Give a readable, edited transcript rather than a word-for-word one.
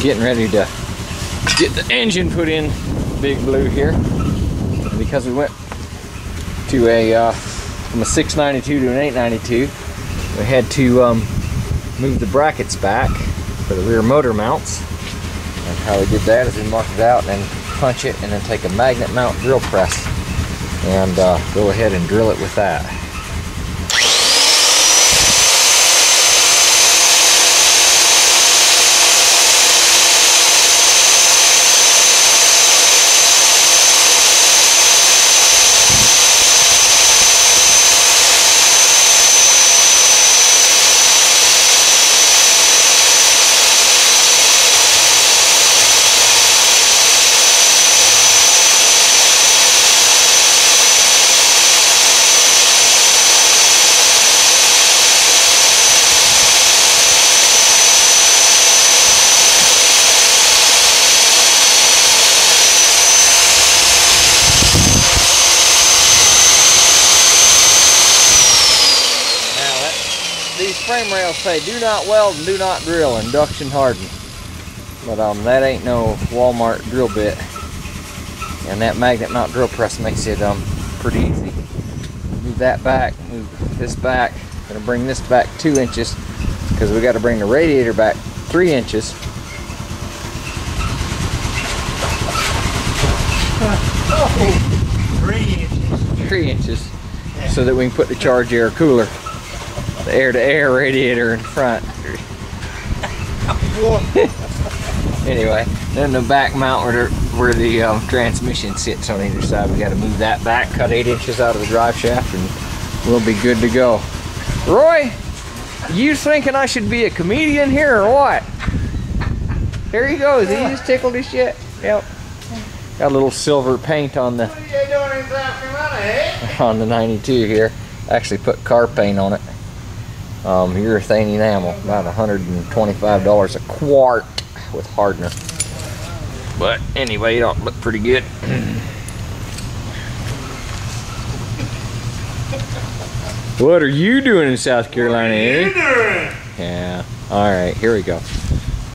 getting ready to get the engine put in Big Blue here. And because we went to from a 692 to an 892, we had to move the brackets back for the rear motor mounts. And how we did that is we marked it out and then punch it and then take a magnet mount drill press and go ahead and drill it with that. These frame rails say do not weld and do not drill, induction harden. But that ain't no Walmart drill bit. And that magnet mount drill press makes it pretty easy. Move that back, move this back. Gonna bring this back 2 inches because we got to bring the radiator back 3 inches. Oh, 3 inches. 3 inches, so that we can put the charge air cooler, the air-to-air radiator in front. Anyway, then the back mount where the transmission sits on either side, we got to move that back, cut 8 inches out of the drive shaft, and we'll be good to go. Roy, you thinking I should be a comedian here or what? There he goes. He just tickled his shit. Yep. Got a little silver paint on the on the 92 here. Actually put car paint on it. Urethane enamel, about $125 a quart with hardener. But anyway, it ought to look pretty good. What are you doing in South Carolina, Eddie? What are you doing? Yeah. All right, here we go.